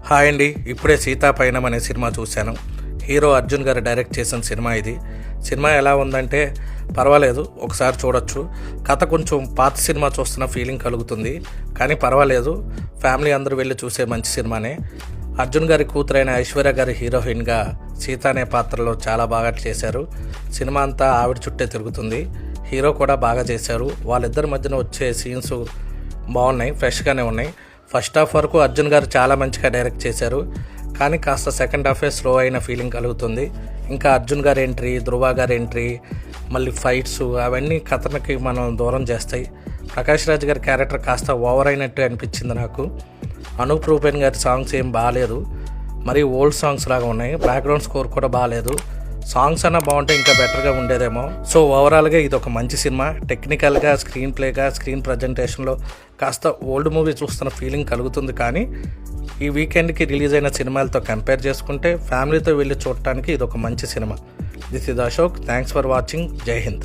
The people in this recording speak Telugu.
హాయ్ అండి, ఇప్పుడే సీతాపయనం అనే సినిమా చూశాను. హీరో అర్జున్ గారు డైరెక్ట్ చేసిన సినిమా ఇది. సినిమా ఎలా ఉందంటే పర్వాలేదు, ఒకసారి చూడొచ్చు. కథ కొంచెం పాత సినిమా చూస్తున్న ఫీలింగ్ కలుగుతుంది, కానీ పర్వాలేదు, ఫ్యామిలీ అందరూ వెళ్ళి చూసే మంచి సినిమానే. అర్జున్ గారి కూతురైన ఐశ్వర్య గారి హీరోయిన్గా సీత అనే పాత్రలో చాలా బాగా చేశారు. సినిమా అంతా ఆవిడ చుట్టే తిరుగుతుంది. హీరో కూడా బాగా చేశారు. వాళ్ళిద్దరి మధ్యన వచ్చే సీన్స్ బాగున్నాయి, ఫ్రెష్గానే ఉన్నాయి. ఫస్ట్ హాఫ్ వరకు అర్జున్ గారు చాలా మంచిగా డైరెక్ట్ చేశారు, కానీ కాస్త సెకండ్ హాఫే స్లో అయిన ఫీలింగ్ కలుగుతుంది. ఇంకా అర్జున్ గారి ఎంట్రీ, ధృవ గారి ఎంట్రీ, మళ్ళీ ఫైట్స్ అవన్నీ కథనకి మనం దూరం చేస్తాయి. ప్రకాష్ రాజ్ గారి క్యారెక్టర్ కాస్త ఓవర్ అయినట్టు అనిపించింది నాకు. అనూప్ రూపెన్ గారి సాంగ్స్ ఏం బాగాలేదు, మరి ఓల్డ్ సాంగ్స్ లాగా ఉన్నాయి. బ్యాక్గ్రౌండ్ స్కోర్ కూడా బాగాలేదు. సాంగ్స్ అన్నా బాగుంటే ఇంకా బెటర్గా ఉండేదేమో. సో ఓవరాల్గా ఇది ఒక మంచి సినిమా. టెక్నికల్గా, స్క్రీన్ ప్లేగా, స్క్రీన్ ప్రజెంటేషన్లో కాస్త ఓల్డ్ మూవీ చూస్తున్న ఫీలింగ్ కలుగుతుంది. కానీ ఈ వీకెండ్కి రిలీజ్ అయిన సినిమాలతో కంపేర్ చేసుకుంటే ఫ్యామిలీతో వెళ్ళి చూడటానికి ఇది ఒక మంచి cinema. This is Ashok. Thanks for watching. జై హింద్.